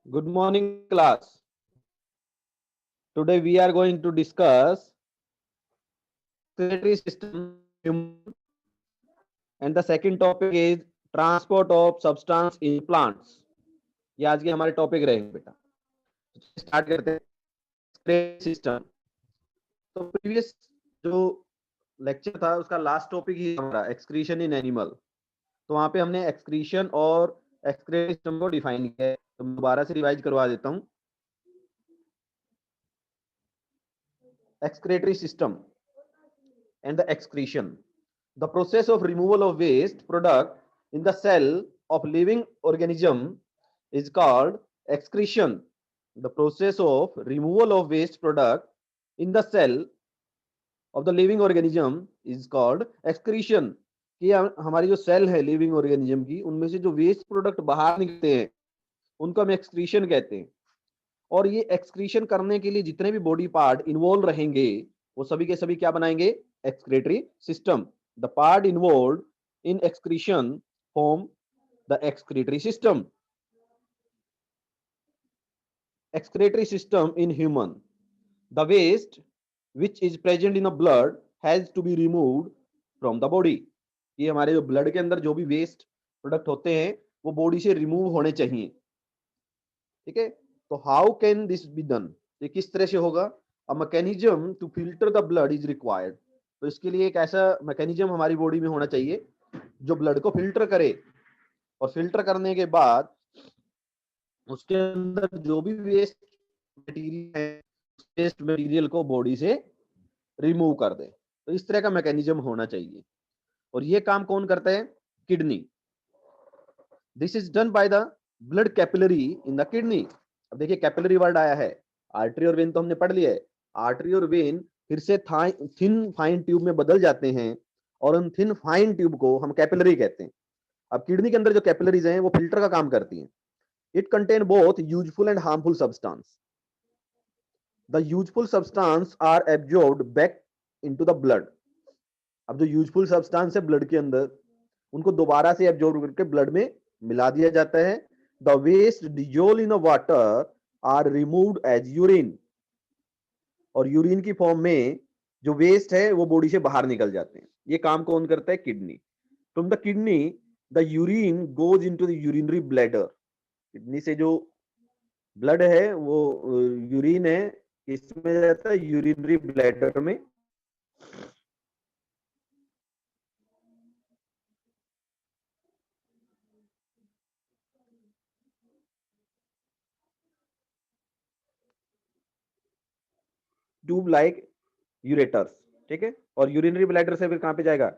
Good morning, class. Today we are going to discuss excretory system in human, and the second topic is transport of substance in plants. ये आज के हमारे topic रहेंगे बेटा. Start करते हैं. Excretory system. तो प्रीवियस जो लेक्चर था उसका लास्ट टॉपिक ही हमारा एक्सक्रीशन इन एनिमल. तो वहां पे हमने एक्सक्रीशन और एक्सक्रीटरी सिस्टम को डिफाइन किया है. तो मैं दोबारा से रिवाइज करवा देता हूँ. Excretory system and the excretion. The process of removal of waste product in the cell of living organism is called excretion. The process of removal of waste product in the cell of the living organism is called excretion. कि हमारी जो cell है living organism की, उनमें से जो waste product बाहर निकलते हैं उनको हम एक्सक्रीशन कहते हैं. और ये एक्सक्रीशन करने के लिए जितने भी बॉडी पार्ट इन्वॉल्व रहेंगे वो सभी के सभी क्या बनाएंगे? Excretory system. The part involve in excretion form the excretory system. Excretory system in human. The waste which is present in the blood has to be removed from the body. ये हमारे जो ब्लड के अंदर जो भी waste product होते हैं वो बॉडी से रिमूव होने चाहिए. ठीक है. तो how can this be done? ये किस तरह से होगा? A mechanism to filter the blood is required. तो इसके लिए एक ऐसा मैकेनिज्म हमारी बॉडी में होना चाहिए जो ब्लड को फिल्टर करे, और फिल्टर करने के बाद उसके अंदर जो भी वेस्ट मटेरियल है, वेस्ट मटेरियल को बॉडी से रिमूव कर दे. तो इस तरह का मैकेनिज्म होना चाहिए. और ये काम कौन करता है? Kidney. This is done by the blood capillary in the kidney. अब देखिए कैपिलरी वर्ड आया है. आर्टरी और वेन तो हमने पढ़ लिया है. आर्टरी और वेन फिर से थिन फाइन ट्यूब में बदल जाते हैं और उन थिन फाइन ट्यूब को हम कैपिलरी कहते हैं. अब किडनी के अंदर जो कैपिलरीज हैं वो फिल्टर का काम करती हैं. It contain both useful and harmful substance. The useful substance are absorbed back into the blood. अब जो यूजफुल सब्सटेंस है ब्लड के अंदर, उनको दोबारा से एब्जॉर्ब करके ब्लड में मिला दिया जाता है. The waste dissolve in water are removed as urine. और यूरिन की फॉर्म में जो वेस्ट है वो बॉडी से बाहर निकल जाते हैं. ये काम कौन करता है? Kidney. From the kidney the urine goes into the urinary bladder. Kidney से जो ब्लड है वो यूरिन है इसमें जाता है यूरिनरी ब्लैडर में. Tube like ureters. ठीक है. और यूरिनरी ब्लैडर से फिर कहां पे जाएगा?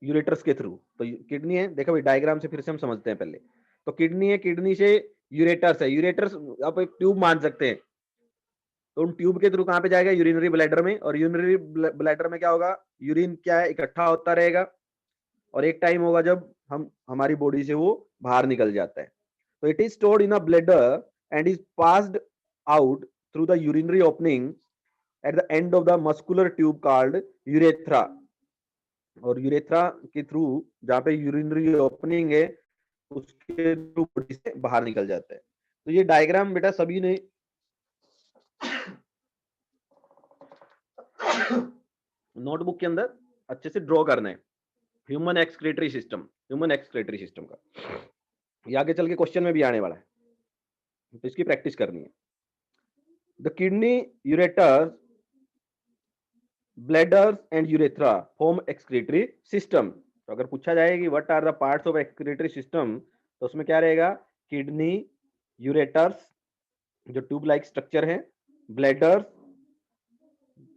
यूरेटर्स के थ्रू. तो किडनी है, देखो भाई डायग्राम से फिर से हम समझते हैं पहले. तो किडनी है, किडनी से यूरेटर्स है. यूरेटर्स आप एक ट्यूब मान सकते हैं. तो उन ट्यूब के थ्रू कहां पे जाएगा? यूरिनरी ब्लैडर में. और यूरिनरी ब्लैडर में क्या होगा? यूरिन क्या है? इकट्ठा होता रहेगा. और एक टाइम होगा जब हमारी बॉडी से वो बाहर निकल जाता है. तो it is stored in a bladder and is passed out through the urinary opening at the end of the muscular tube called urethra. और यूरेथ्रा के थ्रू जहां पे यूरिनरी ओपनिंग है उसके थ्रू बॉडी से बाहर निकल जाता है. तो ये डायग्राम बेटा सभी ने नोटबुक के अंदर अच्छे से ड्रॉ करना है. Human excretory system, human excretory system का ये आगे चल के क्वेश्चन में भी आने वाला है, तो इसकी प्रैक्टिस करनी है. The kidney, ureter, bladder and urethra form excretory system. तो अगर पूछा जाए कि what are the parts of excretory system, तो उसमें क्या रहेगा? किडनी, यूरेटर्स जो ट्यूब लाइक स्ट्रक्चर है, bladder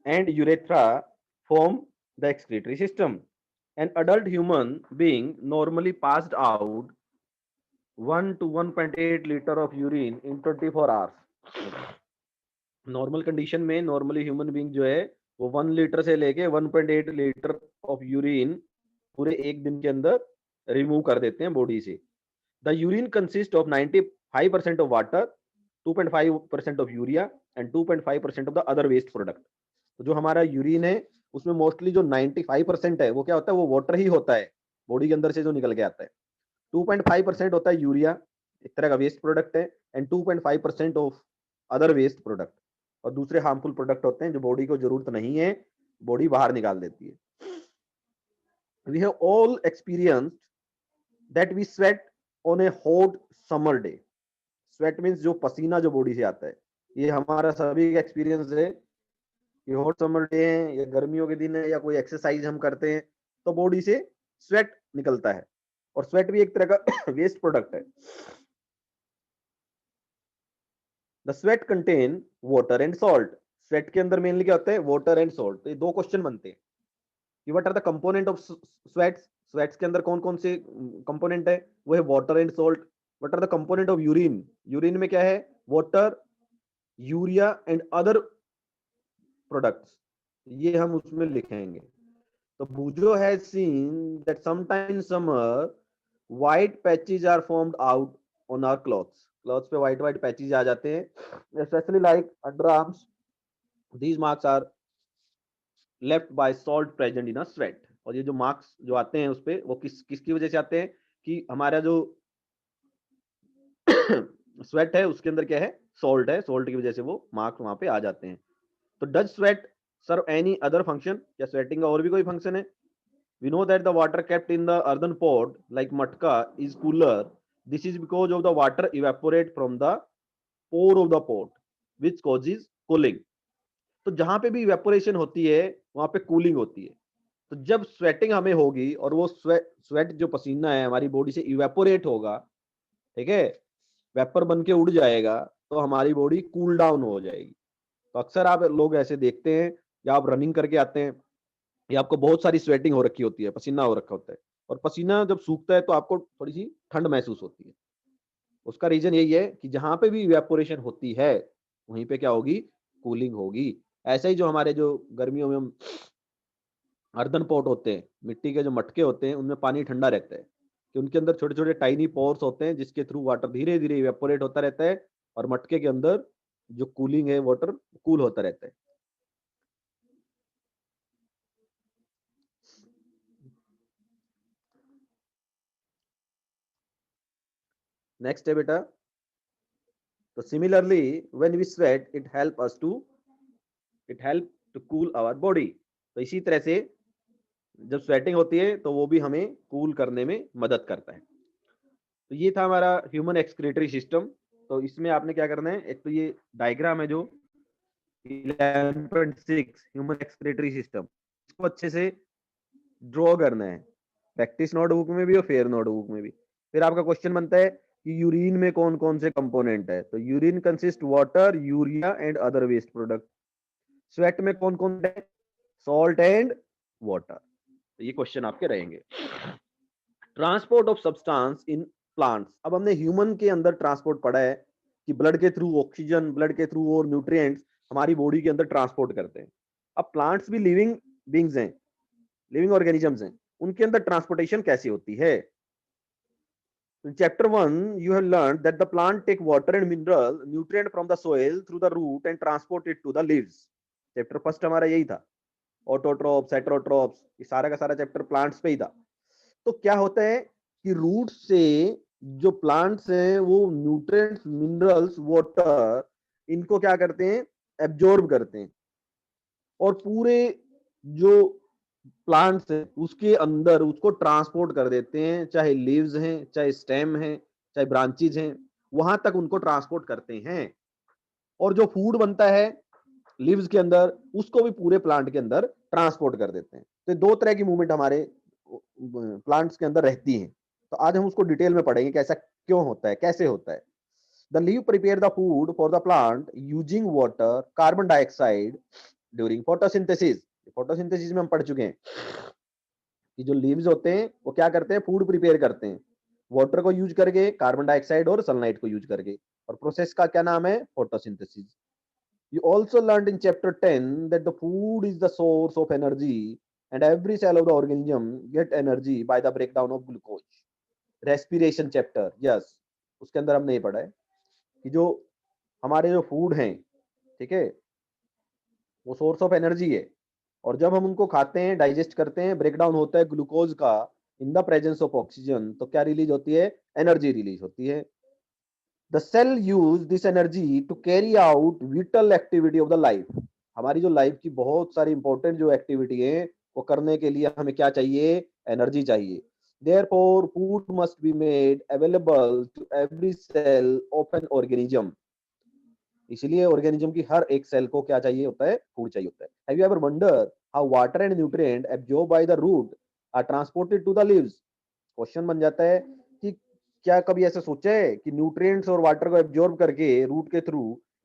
and urethra form the excretory system. An adult human being normally passed out 1 to 1.8 liter of urine in 24 hours. Normal condition में normally human being जो है वो 1 लीटर से लेके 1.8 litre of urine पूरे एक दिन के अंदर रिमूव कर देते हैं बॉडी से. The urine consist of 95% of water, 2.5% of urea and 2.5% of the other waste product. तो जो हमारा यूरिन है उसमें मोस्टली जो 95% है वो क्या होता है? वो वाटर ही होता है बॉडी के अंदर से जो निकल के आता है. 2.5% होता है यूरिया एक तरह का वेस्ट प्रोडक्ट है, and 2.5% of other waste product, और दूसरे हार्मफुल प्रोडक्ट होते हैं जो बॉडी को जरूरत नहीं है, बॉडी बाहर निकाल देती है। We have all experienced that we sweat on a hot summer day. Sweat means जो पसीना जो बॉडी से आता है, ये हमारा सभी का एक्सपीरियंस है कि हॉट समर डे है या गर्मियों के दिन है या कोई एक्सरसाइज हम करते हैं तो बॉडी से स्वेट निकलता है, और स्वेट भी एक तरह का वेस्ट प्रोडक्ट है। The sweat contain water and salt. Sweat के अंदर मेनली क्या होता है, वाटर एंड सॉल्ट। तो ये दो क्वेश्चन बनते हैं कि what are the component of sweats. Sweats के अंदर कौन कौन से कंपोनेंट है, वो है water and salt. What are the component of urine. Urine में क्या है, water, urea and other products, ये हम उसमें लिखेंगे। तो Boojho has seen that sometime in summer white patches are formed out on our clothes. Clothes पे व्हाइट व्हाइट पैचेस आ जाते हैं, specially like under arms. These marks are left by salt present in a sweat. और ये जो marks जो आते हैं उस पे, वो किसकी वजह से आते हैं कि हमारा जो स्वेट है उसके अंदर क्या है, सॉल्ट है, सॉल्ट की वजह से वो मार्क्स वहां पे आ जाते हैं। तो does sweat serve any other function, क्या स्वेटिंग का और भी कोई फंक्शन है? We know that the water kept in the earthen pot like matka is cooler. This is because of the water evaporate from the pore of the pot, which causes cooling. तो जहां पे भी evaporation होती है वहां पे cooling होती है। तो जब स्वेटिंग हमें होगी और वो स्वेट जो पसीना है हमारी बॉडी से इवेपोरेट होगा, ठीक है, वेपर बन के उड़ जाएगा, तो हमारी बॉडी कूल डाउन हो जाएगी। तो अक्सर आप लोग ऐसे देखते हैं, या आप रनिंग करके आते हैं, या आपको बहुत सारी स्वेटिंग हो रखी होती है, पसीना हो रखा होता है, और पसीना जब सूखता है तो आपको थोड़ी सी ठंड महसूस होती है। उसका रीजन यही है कि जहां पे भी इवेपोरेशन होती है वहीं पे क्या होगी, कूलिंग होगी। ऐसे ही जो हमारे जो गर्मियों में हम अर्दन पॉट होते हैं, मिट्टी के जो मटके होते हैं, उनमें पानी ठंडा रहता है कि उनके अंदर छोटे छोटे टाइनी पोर्स होते हैं जिसके थ्रू वाटर धीरे धीरे इवेपोरेट होता रहता है, और मटके के अंदर जो कूलिंग है वाटर कूल होता रहता है। नेक्स्ट है बेटा, तो similarly when we sweat it help to cool our body. तो इसी तरह से जब स्वेटिंग होती है तो वो भी हमें कूल करने में मदद करता है। तो ये था हमारा ह्यूमन एक्सक्रीटरी सिस्टम। तो इसमें आपने क्या करना है, एक तो ये डायग्राम है जो 11.6 ह्यूमन एक्सक्रीटरी सिस्टम, इसको अच्छे से ड्रॉ करना है, प्रैक्टिस नोटबुक में भी और फेयर नोटबुक में भी। फिर आपका क्वेश्चन बनता है कि यूरिन में कौन कौन से कंपोनेंट है। तो urine consist water, urea and other waste product. Sweat में कौन कौन है, सॉल्ट एंड वाटर। तो ये क्वेश्चन आपके रहेंगे। Transport of substance in plants. अब हमने ह्यूमन के अंदर ट्रांसपोर्ट पढ़ा है कि ब्लड के थ्रू ऑक्सीजन, ब्लड के थ्रू और न्यूट्रिएंट्स हमारी बॉडी के अंदर ट्रांसपोर्ट करते हैं। अब प्लांट्स भी लिविंग बींग्स हैं, लिविंग ऑर्गेनिजम्स हैं, उनके अंदर ट्रांसपोर्टेशन कैसी होती है? In chapter 1, you have learned that the plant take water and mineral nutrient from the soil through the root and transport it to the leaves. Chapter first हमारा यही था, ऑटोट्रोप्स, हेटेरोट्रोप्स, ये सारा का सारा चैप्टर प्लांट्स पे ही था। तो क्या होता है कि रूट से जो प्लांट्स हैं वो न्यूट्रिएंट्स, मिनरल्स, वाटर, इनको क्या करते हैं, एब्जॉर्ब करते हैं, और पूरे जो प्लांट्स है उसके अंदर उसको ट्रांसपोर्ट कर देते हैं, चाहे लीव्स हैं, चाहे स्टेम है, चाहे ब्रांचेज हैं, वहां तक उनको ट्रांसपोर्ट करते हैं। और जो फूड बनता है लीव्स के अंदर, उसको भी पूरे प्लांट के अंदर ट्रांसपोर्ट कर देते हैं। तो दो तरह की मूवमेंट हमारे प्लांट्स के अंदर रहती है। तो आज हम उसको डिटेल में पढ़ेंगे कि ऐसा क्यों होता है, कैसे होता है। The leave prepare the food for the plant using water, carbon dioxide during photosynthesis. Photosynthesis में हम पढ़ चुके हैं कि जो लीव्स होते हैं वो क्या करते हैं, फूड प्रिपेयर करते हैं, वाटर को यूज करके, कार्बन डाइऑक्साइड और सनलाइट को यूज करके। और प्रोसेस का क्या नाम है, photosynthesis. You also learned in chapter 10 that the food is the source of energy and every cell of the organism get energy by the breakdown of glucose. Respiration chapter, yes, उसके अंदर हमने ये पढ़ा है कि जो हमारे जो फूड हैं, ठीक है, वो सोर्स ऑफ एनर्जी है, और जब हम उनको खाते हैं, डाइजेस्ट करते हैं, ब्रेक डाउन होता है ग्लूकोज का in the presence of oxygen, तो क्या रिलीज होती है, एनर्जी रिलीज होती है। The cell use this energy to carry out vital activity of the life. हमारी जो लाइफ की बहुत सारी इंपॉर्टेंट जो एक्टिविटी है वो करने के लिए हमें क्या चाहिए, एनर्जी चाहिए। Therefore food must be made available to every cell of an organism. इसलिए ऑर्गेनिज्म की हर एक सेल को क्या चाहिए होता है, फूड चाहिए होता है। Have you ever wonder how water and nutrient absorb by the root are transported to the leaves. Question बन जाता है कि क्या कभी ऐसा सोचा है कि न्यूट्रिएंट्स और वाटर को एब्जॉर्ब करके रूट के थ्रू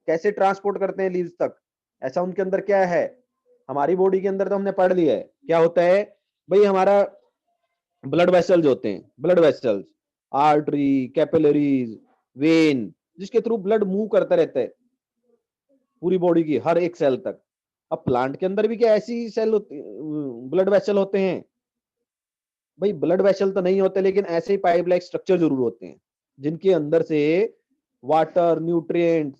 कैसे ट्रांसपोर्ट करते हैं लीव्स तक, ऐसा उनके अंदर क्या है। हमारी बॉडी के अंदर तो हमने पढ़ लिया है क्या होता है भाई, हमारा ब्लड वेसल्स होते हैं, blood vessels, artery, capillaries, when, जिसके थ्रू ब्लड मूव करता रहता है पूरी बॉडी की हर एक सेल तक। अब प्लांट के अंदर भी क्या ऐसी सेल होती, ब्लड वेसल होते हैं भाई? ब्लड वेसल तो नहीं होते, लेकिन ऐसे ही पाइप लाइक स्ट्रक्चर जरूर होते हैं जिनके अंदर से वाटर, न्यूट्रिएंट्स,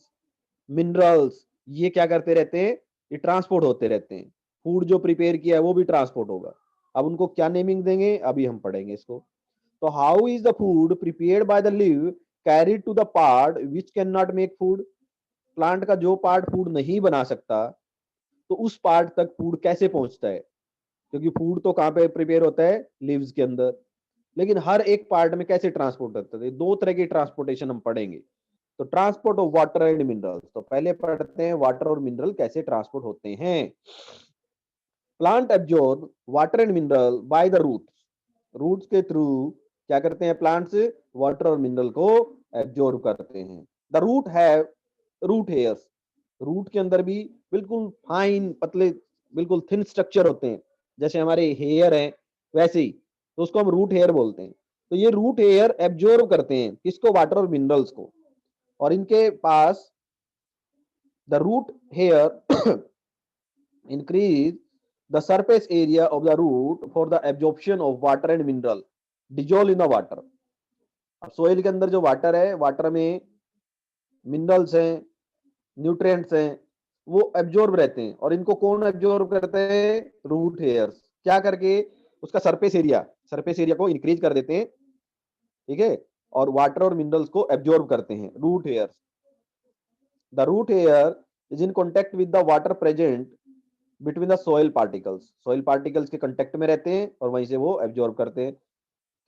मिनरल्स, ये क्या करते रहते हैं, ये ट्रांसपोर्ट होते रहते हैं। फूड जो प्रिपेयर किया है वो भी ट्रांसपोर्ट होगा। अब उनको क्या नेमिंग देंगे अभी हम पढ़ेंगे इसको। तो how is the food prepared by the leaf carried to the part which can not make food. Plant का जो पार्ट फूड नहीं बना सकता, तो उस पार्ट तक फूड कैसे पहुंचता है, क्योंकि फूड तो कहां पे प्रिपेयर होता है, लीव्स के अंदर, लेकिन हर एक पार्ट में कैसे ट्रांसपोर्ट होता है। दो तरह की ट्रांसपोर्टेशन हम पढ़ेंगे। तो transport of water and minerals, तो पहले पढ़ते हैं वाटर और मिनरल कैसे ट्रांसपोर्ट होते हैं। Plant absorb water and mineral by the roots. Roots के थ्रू क्या करते हैं प्लांट्स, वाटर और मिनरल को एब्जॉर्ब करते हैं। The root have root hairs. Root के अंदर भी बिल्कुल फाइन, पतले, बिल्कुल थिन स्ट्रक्चर होते हैं, जैसे हमारे हेयर हैं वैसे ही, तो उसको हम रूट हेयर बोलते हैं। तो ये रूट हेयर एब्जॉर्ब करते हैं किसको, वाटर और मिनरल्स को। और इनके पास the root hair increase the surface area of the root for the absorption of water and mineral dissolve in the water। अब सोइल के अंदर जो वाटर है, वाटर में मिनरल्स हैं, न्यूट्रिएंट्स हैं, वो एब्जॉर्ब रहते हैं। और इनको कौन एब्जॉर्ब करते हैं, रूट हेयर्स। क्या करके, उसका सरफेस एरिया को इंक्रीज कर देते हैं, ठीक है, और वाटर और मिनरल्स को एब्जॉर्ब करते हैं root hairs. The root hair is in contact with the water present between the soil particles के कांटेक्ट में रहते हैं और वहीं से वो एब्जॉर्ब करते हैं।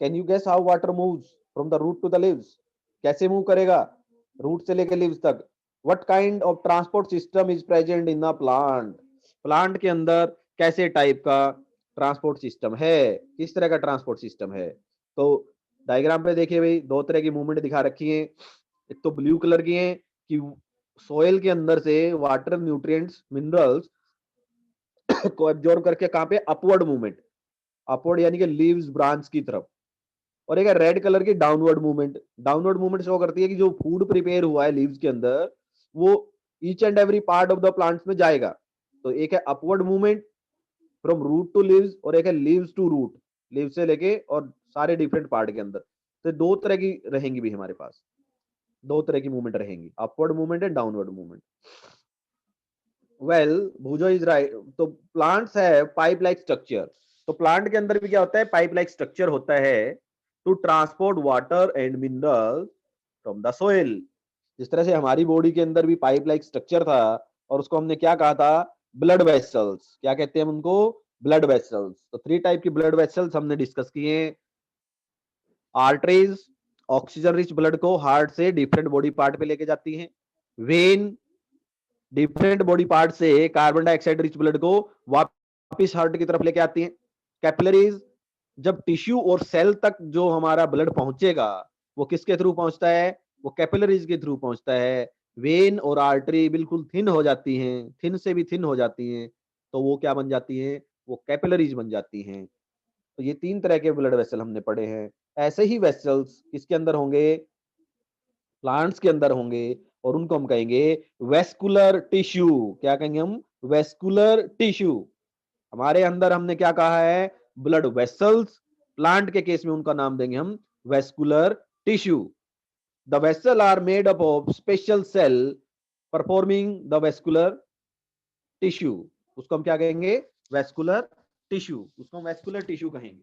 Can you guess how water moves from the root to the leaves. कैसे मूव करेगा रूट से लेकर लीव्स तक। What kind of transport system is present in the plant. Plant के अंदर कैसे टाइप का ट्रांसपोर्ट सिस्टम है, किस तरह का ट्रांसपोर्ट सिस्टम है। तो डायग्राम पे देखिए भाई, दो तरह की मूवमेंट दिखा रखी है। एक तो ब्लू कलर की है कि सोइल के अंदर से वाटर, न्यूट्रिएंट्स, मिनरल्स को एब्जॉर्ब करके कहां पे, अपवर्ड मूवमेंट, अपवर्ड यानी कि लीव्स ब्रांच की तरफ। और एक है रेड कलर की downward movement. Downward movement show करती है कि जो फूड प्रिपेयर हुआ है लीव्स के अंदर, वो each and every part of the plants में जाएगा। तो एक है upward movement from root to leaves, और एक है लीव्स टू रूट, लीव से लेके और सारे डिफरेंट पार्ट के अंदर। तो दो तरह की रहेंगी भी हमारे पास, दो तरह की मूवमेंट रहेंगी, upward movement and downward movement. Well, भूजो is right. तो प्लांट्स है पाइप लाइक स्ट्रक्चर। तो प्लांट के अंदर भी क्या होता है, पाइप लाइक स्ट्रक्चर होता है to transport water and mineral from the soil. जिस तरह से हमारी बॉडी के अंदर भी पाइप लाइक स्ट्रक्चर था, और उसको हमने क्या कहा था, ब्लड वेसल्स। क्या कहते हैं हम उनको, ब्लड वेसल्स। तो थ्री टाइप की ब्लड वेसल्स हमने डिस्कस किए। आर्टरीज ऑक्सीजन रिच ब्लड को हार्ट से डिफरेंट बॉडी पार्ट पे लेके जाती हैं। वेन डिफरेंट बॉडी पार्ट से कार्बन डाइऑक्साइड रिच ब्लड को वापस हार्ट की तरफ लेके आती हैं। कैपिलरीज जब टिश्यू और सेल तक जो हमारा ब्लड पहुंचेगा, वो किसके थ्रू पहुंचता है, वो कैपिलरीज के थ्रू पहुंचता है। वेन और आर्टरी बिल्कुल थिन हो जाती हैं, थिन से भी थिन हो जाती हैं, तो वो क्या बन जाती हैं, वो कैपिलरीज बन जाती हैं। तो ये तीन तरह के ब्लड वेसल हमने पढ़े हैं। ऐसे ही वेसल्स किसके अंदर होंगे, प्लांट्स के अंदर होंगे, और उनको हम कहेंगे वेस्कुलर टिश्यू। क्या कहेंगे हम, वेस्कुलर टिश्यू। हमारे अंदर हमने क्या कहा है, ब्लड वेसल्स। प्लांट के केस में उनका नाम देंगे हम vascular tissue. The vessel are made up of special cell performing the vascular tissue. उसको हम क्या कहेंगे, वेस्कुलर टिश्यू। उसको हम वेस्कुलर टिश्यू कहेंगे।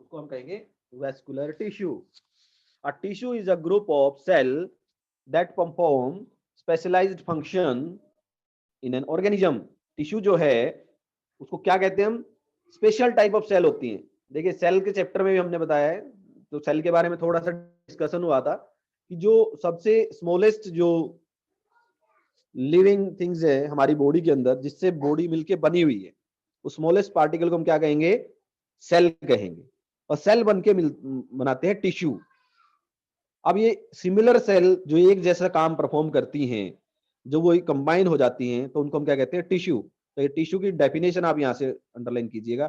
उसको हम कहेंगे vascular tissue. A tissue is a group of cell that perform specialised function in an organism. Tissue जो है उसको क्या कहते हैं हम, स्पेशल टाइप ऑफ सेल होती हैं। देखिए सेल के चैप्टर में भी हमने बताया है, तो सेल के बारे में थोड़ा सा डिस्कशन हुआ था कि जो सबसे स्मॉलेस्ट जो लिविंग थिंग्स है हमारी बॉडी के अंदर, जिससे बॉडी मिलके बनी हुई है, उस स्मॉलेस्ट पार्टिकल को हम क्या कहेंगे, सेल कहेंगे। और सेल बन के बनाते हैं टिश्यू। अब ये सिमिलर सेल जो एक जैसा काम परफॉर्म करती हैं, जो वो कंबाइन हो जाती हैं, तो उनको हम क्या कहते हैं, टिश्यू। तो ये टिश्यू की डेफिनेशन आप यहां से अंडरलाइन कीजिएगा।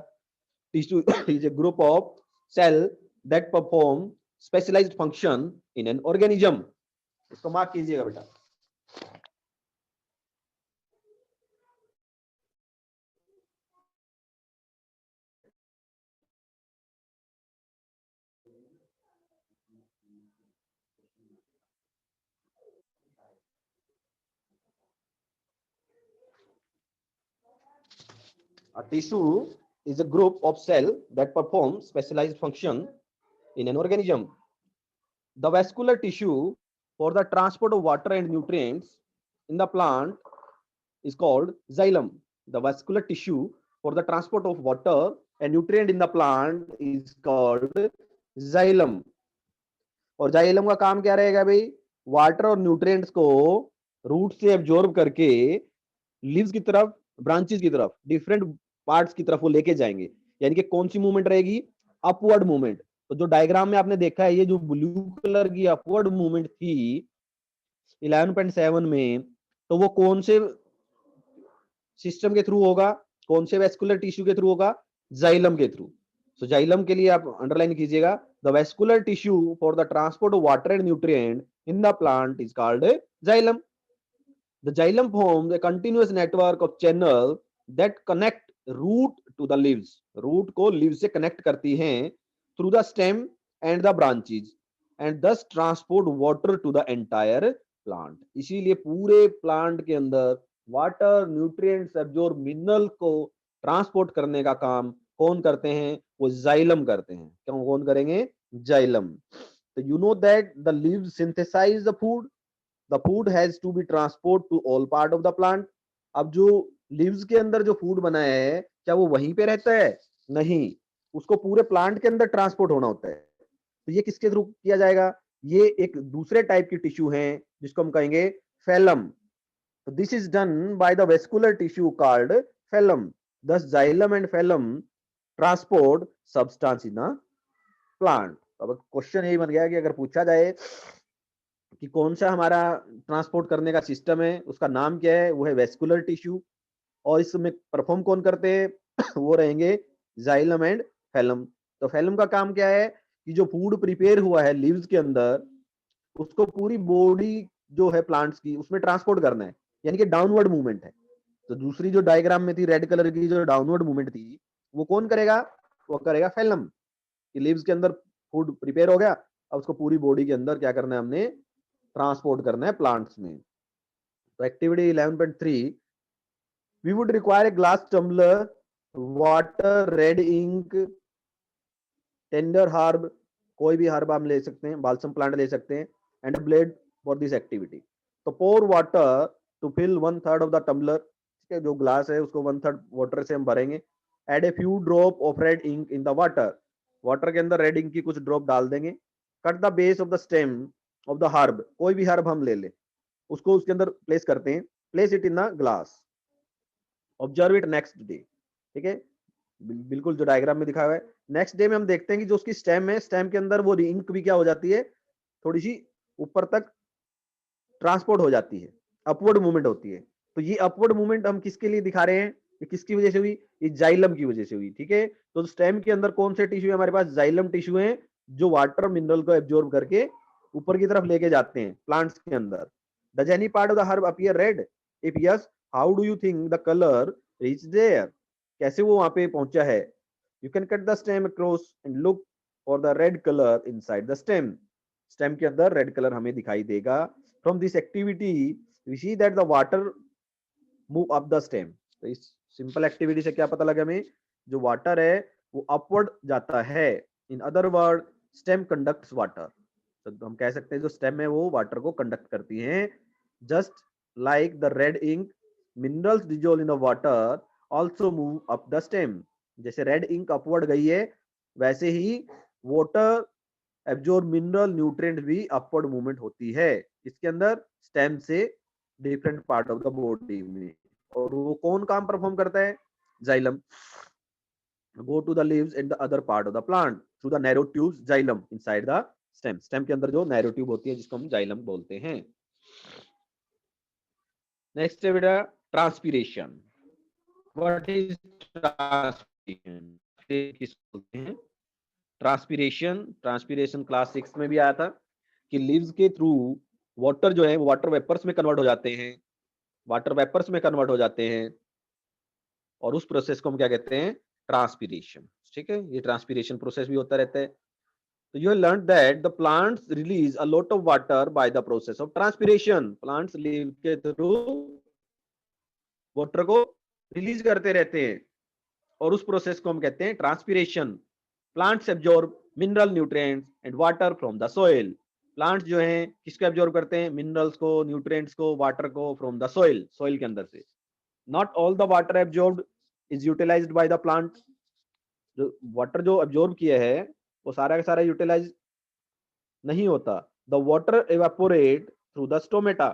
Tissue is a group of cell that perform specialised function in an organism. इसको मार्क कीजिएगा बेटा। A tissue is a group of cell that perform specialized function in an organism. The vascular tissue for the transport of water and nutrients in the plant is called xylem. The vascular tissue for the transport of water and nutrient in the plant is called xylem. और xylem का काम क्या रहेगा भाई, water और nutrients को root से absorb करके लीव्स की तरफ, ब्रांचेस की तरफ, डिफरेंट पार्ट्स की तरफ वो लेके जाएंगे। यानी कि कौन सी मूवमेंट रहेगी, अपवर्ड मूवमेंट। तो जो डायग्राम में आपने देखा है, ये जो ब्लू कलर की अपवर्ड मूवमेंट थी 11.7 में, तो वो कौन से सिस्टम के थ्रू होगा, कौन से वेस्कुलर टिश्यू के थ्रू होगा, जाइलम के थ्रू। सो जाइलम के लिए आप अंडरलाइन कीजिएगा, the vascular tissue for the transport of water and nutrient in the plant is called xylem. The xylem forms a continuous network of channel that connect root to the leaves. Root को leaves से connect करती हैं through the stem and the branches and thus transport water to the entire plant. इसीलिए पूरे plant के अंदर water, nutrients, absorb mineral को transport करने का काम कौन करते हैं, वो xylem करते हैं। क्यों, कौन करेंगे, xylem. So you know that the leaves synthesize the food. The food has to be transport to all part of the plant. अब जो लीव्स के अंदर जो फूड बना है, क्या वो वहीं पे रहता है, नहीं, उसको पूरे प्लांट के अंदर ट्रांसपोर्ट होना होता है। तो ये किसके थ्रू किया जाएगा, ये एक दूसरे टाइप की टिश्यू है जिसको हम कहेंगे फेलम। तो this is done by the vascular tissue called phloem. Thus xylem and phloem transport substance in a plant. अब क्वेश्चन यही बन गया कि अगर पूछा जाए कि कौन सा हमारा ट्रांसपोर्ट करने का सिस्टम है, उसका नाम क्या है, वो है वेस्कुलर टिश्यू। और इसमें परफॉर्म कौन करते हैं वो रहेंगे जाइलम एंड फेलम। तो फेलम का काम क्या है कि जो फूड प्रिपेयर हुआ है लीव्स के अंदर, उसको पूरी बॉडी जो है प्लांट्स की, उसमें ट्रांसपोर्ट करना है, यानी कि डाउनवर्ड मूवमेंट है। तो दूसरी जो डायग्राम में थी रेड कलर की, जो डाउनवर्ड मूवमेंट थी, वो कौन करेगा, वो करेगा फेलम। कि लीव्स के अंदर फूड प्रिपेयर हो गया, अब उसको पूरी बॉडी के अंदर क्या करना है, हमने ट्रांसपोर्ट करना है प्लांट्स में। तो activity 11.3, we would require a glass tumbler, water, red ink, tender herb, कोई भी हर्ब हम ले सकते हैं, बालसम प्लांट ले सकते हैं, and a blade for this activity. तो pour water to fill 1/3 of the tumbler, ठीक है, जो ग्लास है उसको 1/3 वाटर से हम भरेंगे। Add a few drop of red ink in the water, water के अंदर रेड इंक की कुछ ड्रॉप डाल देंगे। Cut the base of the stem of the herb, कोई भी हर्ब हम ले ले, उसको उसके अंदर प्लेस करते हैं, place it in the glass, observe it next day. ठीक है, बिल्कुल जो डायग्राम में दिखा हुआ है। नेक्स्ट डे में हम देखते हैं कि जो उसकी स्टेम है, स्टेम के अंदर वो इंक भी क्या हो जाती है, थोड़ी सी ऊपर तक ट्रांसपोर्ट हो जाती है, अपवर्ड मूवमेंट होती है। तो ये अपवर्ड मूवमेंट हम किसके लिए दिखा रहे हैं, ये किसकी वजह से हुई, ये जाइलम की वजह से हुई। ठीक है, तो स्टेम के अंदर कौन से टिश्यू है हमारे पास, जाइलम टिश्यू है, जो वाटर मिनरल को एब्जॉर्ब करके ऊपर की तरफ लेके जाते हैं प्लांट्स के अंदर। Does any part of the herb appear red, if yes how do you think the colour reach there, कैसे वो वहां पे पहुंचा है। You can cut the stem across and look for the red colour inside the stem, stem के अंदर red colour हमें दिखाई देगा। From this activity we see that the water move up the stem. तो इस सिंपल एक्टिविटी से क्या पता लगा हमें, जो वाटर है वो अपवर्ड जाता है, in other word stem conducts water, तो हम कह सकते हैं जो स्टेम है वो वाटर को कंडक्ट करती हैं। Just like the red ink, minerals dissolve in the water also move up the stem. जैसे रेड इंक अपवर्ड गई है, वैसे ही वाटर एब्जॉर्ब मिनरल न्यूट्रिएंट भी अपवर्ड मूवमेंट होती है इसके अंदर, स्टेम से different part of the body में। और वो कौन काम परफॉर्म करता है? Xylem go to the leaves and the other part of the plant through the narrow tubes xylem inside the stem। Stem के अंदर जो नैरो ट्यूब होती है जिसको हम जाइलम बोलते हैं। नेक्स्ट है बेटा ट्रांसपीरेशन। What is transpiration? किसको बोलते हैं? ट्रांसपीरेशन, ट्रांसपीरेशन क्लास 6 में भी आया था कि लीव्स के थ्रू वाटर जो है वो वाटर वेपर्स में कन्वर्ट हो जाते हैं, वाटर वेपर्स में कन्वर्ट हो जाते हैं, और उस प्रोसेस को हम क्या कहते हैं? ट्रांसपीरेशन। ठीक है, ये ट्रांसपीरेशन प्रोसेस भी होता रहता है। तो you have learned that the plants release a lot of water by the process of transpiration। plants leave के थ्रू वाटर को रिलीज करते रहते हैं और उस प्रोसेस को हम कहते हैं transpiration. Plants absorb mineral nutrients and water from the soil. Plants जो हैं किसको एब्जॉर्ब करते हैं? मिनरल्स को, न्यूट्रिएंट्स को, वाटर को फ्रॉम द सोइल, सोइल के अंदर से। Not all the water absorbed is utilized by the plant. जो वाटर जो एब्जॉर्ब किया है वो सारा का सारा यूटिलाइज नहीं होता। The water evaporate through the stomata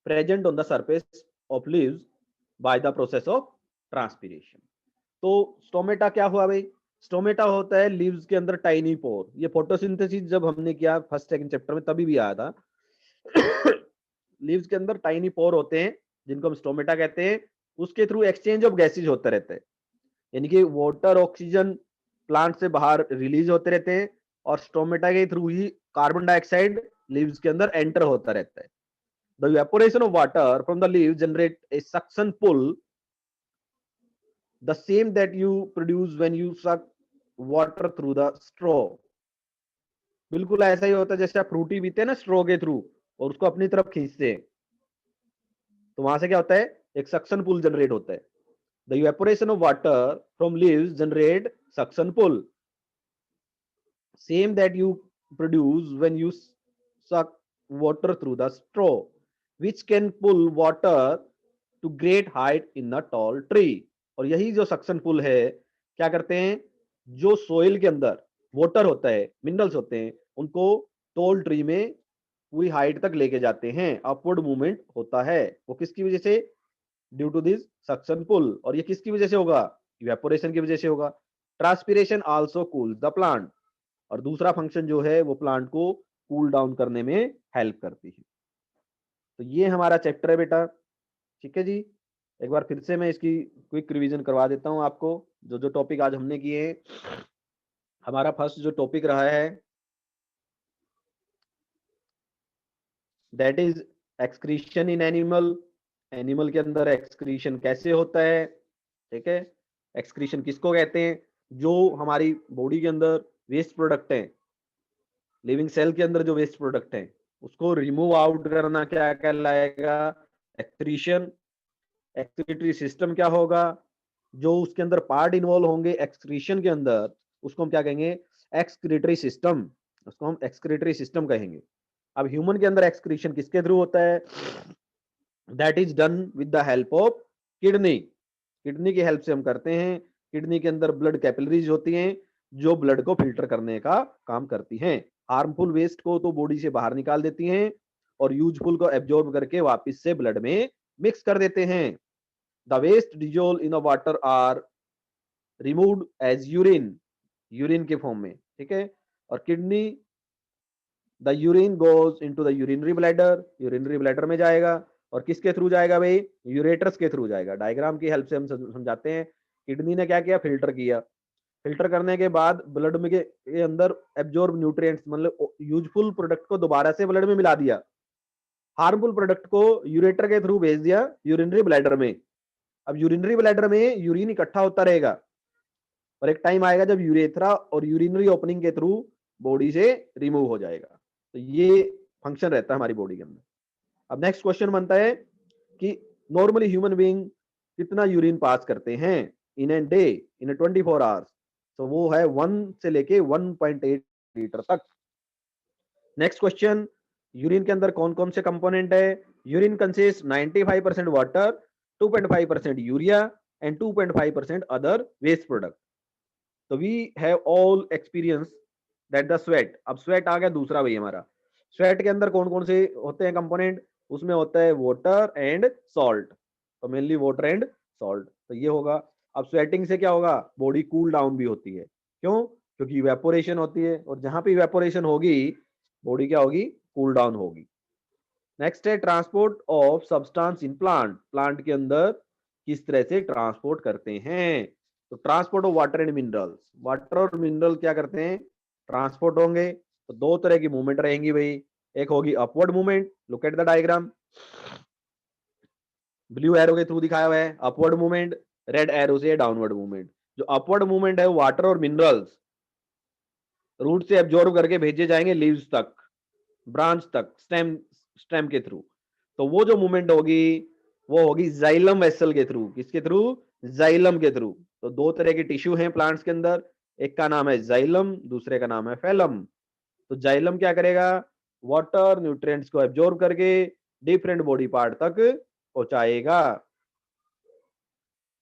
present on the surface of leaves by the process of transpiration। तो स्टोमेटा क्या हुआ भाई? स्टोमेटा होता है लीव्स के अंदर टाइनी पोर। ये फोटोसिंथेसिस जब हमने किया फर्स्ट सेकंड चैप्टर में तभी भी आया था। लीव्स के अंदर टाइनी पोर होते हैं जिनको हम स्टोमेटा कहते हैं, उसके थ्रू एक्सचेंज ऑफ गैसेज होते रहते हैं, यानी कि वाटर ऑक्सीजन प्लांट से बाहर रिलीज होते रहते हैं और स्टोमेटा के थ्रू ही कार्बन डाइऑक्साइड लीव्स के अंदर एंटर होता रहता है। The evaporation of water from the leaves generate a suction pull, the same that you produce when you suck water through the straw. बिल्कुल ऐसा ही होता है जैसे आप फ्रूटी पीते हैं ना स्ट्रॉ के थ्रू और उसको अपनी तरफ खींचते हैं, तो वहां से क्या होता है? एक सक्शन पुल जनरेट होता है। The evaporation of water from leaves generate suction pull, same that you produce when you suck water through the straw, which can pull water to great height in a tall tree। और यही जो suction पुल है क्या करते हैं? जो soil के अंदर वाटर होता है, मिनरल्स होते हैं, उनको टॉल ट्री में पूरी हाइट तक लेके जाते हैं। अपवर्ड मूवमेंट होता है वो किसकी वजह से? ड्यू टू दिस सक्शन पुल। और ये किसकी वजह से होगा? इवेपोरेशन की वजह से होगा। Transpiration also cools the plant, और दूसरा फंक्शन जो है वो प्लांट को कूल डाउन करने में हेल्प करती है। तो ये हमारा चैप्टर है बेटा। ठीक है जी, एक बार फिर से मैं इसकी क्विक रिवीजन करवा देता हूं आपको। जो जो टॉपिक आज हमने किए हैं, हमारा फर्स्ट जो टॉपिक रहा है that is excretion in animal. Animal के अंदर एक्सक्रीशन कैसे होता है? ठीक है, एक्सक्रीशन किसको कहते हैं? जो हमारी बॉडी के अंदर वेस्ट प्रोडक्ट है, लिविंग सेल के अंदर जो वेस्ट प्रोडक्ट है उसको रिमूव आउट करना क्या कहलाएगा? एक्सक्रीशन। एक्सक्रीटरी सिस्टम क्या होगा? जो उसके अंदर पार्ट इन्वॉल्व होंगे एक्सक्रीशन के अंदर उसको हम क्या कहेंगे? Excretory system. उसको हम एक्सक्रीटरी सिस्टम कहेंगे। अब ह्यूमन के अंदर एक्सक्रीशन किसके थ्रू होता है? That is done with the help of kidney. Kidney की हेल्प से हम करते हैं। किडनी के अंदर ब्लड कैपिलरीज होती हैं जो ब्लड को फिल्टर करने का काम करती हैं। हार्मफुल वेस्ट को तो बॉडी से बाहर निकाल देती हैं और यूजफुल को एब्जॉर्ब करके वापस से ब्लड में मिक्स कर देते हैं। The waste dissolve in water are removed as urine, urine के फॉर्म में। ठीक है, और kidney the urine goes into the urinary bladder, urinary bladder में जाएगा और किसके थ्रू जाएगा भाई? यूरेटर्स के थ्रू जाएगा। डायग्राम की हेल्प से हम समझाते हैं। किडनी ने क्या किया? फिल्टर किया। फिल्टर करने के बाद ब्लड में के अंदर एब्जॉर्ब न्यूट्रिएंट्स मतलब यूजफुल प्रोडक्ट को दोबारा से ब्लड में मिला दिया, हार्मफुल प्रोडक्ट को यूरेटर के थ्रू भेज दिया यूरिनरी ब्लैडर में। अब यूरिनरी ब्लैडर में यूरिन इकट्ठा होता रहेगा और एक टाइम आएगा जब यूरेथ्रा और यूरिनरी ओपनिंग के थ्रू बॉडी से रिमूव हो जाएगा। तो ये फंक्शन रहता है हमारी बॉडी के अंदर। अब नेक्स्ट क्वेश्चन बनता है कि नॉर्मली ह्यूमन बीइंग कितना यूरिन पास करते हैं इन ए डे, इन 24 आवर्स? तो वो है 1 से लेके 1.8 लीटर तक। नेक्स्ट क्वेश्चन, यूरिन के अंदर कौन कौन से कंपोनेंट है? Urine consist 95% water, 2.5% urea and 2.5% other waste product. तो we have all experience that the sweat, अब स्वेट आ गया दूसरा भाई हमारा। स्वेट के अंदर कौन कौन से होते हैं कंपोनेंट? उसमें होता है वाटर एंड सॉल्ट, तो मेनली वाटर एंड सॉल्ट, तो ये होगा। अब स्वेटिंग से क्या होगा? बॉडी कूल डाउन भी होती है। क्यों? क्योंकि इवेपोरेशन होती है, और जहां पे इवेपोरेशन होगी बॉडी क्या होगी? कूल डाउन होगी। नेक्स्ट है transport of substance in plant, plant के अंदर किस तरह से ट्रांसपोर्ट करते हैं? तो transport of water and minerals, water और मिनरल क्या करते हैं? ट्रांसपोर्ट होंगे। तो दो तरह की मूवमेंट रहेंगी भाई, एक होगी upward movement, look at the diagram, blue arrow के थ्रू दिखाया हुआ है अपवर्ड मूवमेंट, रेड एरो से डाउनवर्ड मूवमेंट। जो अपवर्ड मूवमेंट है वाटर और मिनरल्स रूट से एब्जॉर्ब करके भेजे जाएंगे लीव्स तक, ब्रांच तक, स्टेम स्टेम के थ्रू। तो वो जो मूवमेंट होगी वो होगी जाइलम वेसल के थ्रू। किसके थ्रू? जाइलम के थ्रू। तो दो तरह के टिश्यू हैं प्लांट्स के अंदर, एक का नाम है जाइलम, दूसरे का नाम है फेलम। तो जाइलम क्या करेगा? वाटर न्यूट्रिएंट्स को एब्जॉर्ब करके डिफरेंट बॉडी पार्ट तक पहुंचाएगा।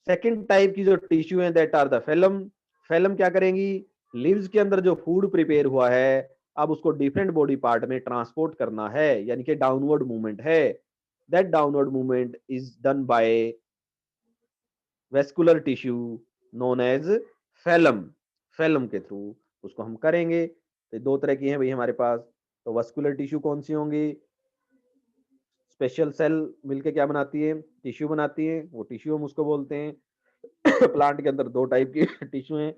सेकंड टाइप की जो टिश्यू है that are the phloem, phloem क्या करेंगी? लीव्स के अंदर जो फूड प्रिपेयर हुआ है अब उसको डिफरेंट बॉडी पार्ट में ट्रांसपोर्ट करना है, यानी कि डाउनवर्ड मूवमेंट है। That downward movement is done by vascular tissue known as phloem, phloem के थ्रू उसको हम करेंगे। तो दो तरह की हैं भाई हमारे पास। तो वेस्कुलर टिश्यू कौन सी होंगी? स्पेशल सेल मिलके क्या बनाती है? टिश्यू बनाती है, वो टिश्यू हम उसको बोलते हैं। प्लांट के अंदर दो टाइप के टिश्यू हैं,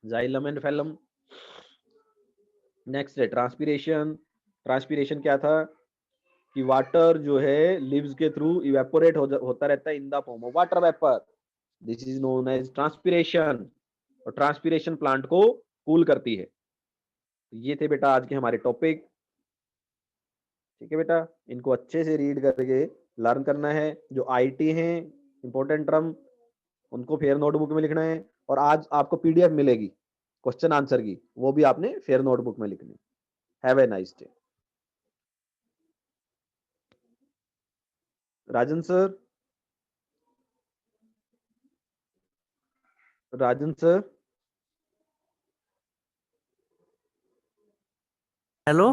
जाइलम एंड फेलम। नेक्स्ट है ट्रांसपीरेशन। ट्रांसपीरेशन क्या था? कि वाटर जो है लीव्स के थ्रू इवेपोरेट होता रहता है in the form of water vapour, this is known as transpiration. और ट्रांसपीरेशन प्लांट को कूल करती है। ये थे बेटा आज के हमारे टॉपिक। ठीक है बेटा, इनको अच्छे से रीड करके लर्न करना है। जो आईटी हैं इंपॉर्टेंट टर्म उनको फेयर नोटबुक में लिखना है, और आज आपको पीडीएफ मिलेगी क्वेश्चन आंसर की, वो भी आपने फेयर नोटबुक में लिखनी। Have a nice day. Rajan sir, Rajan sir, hello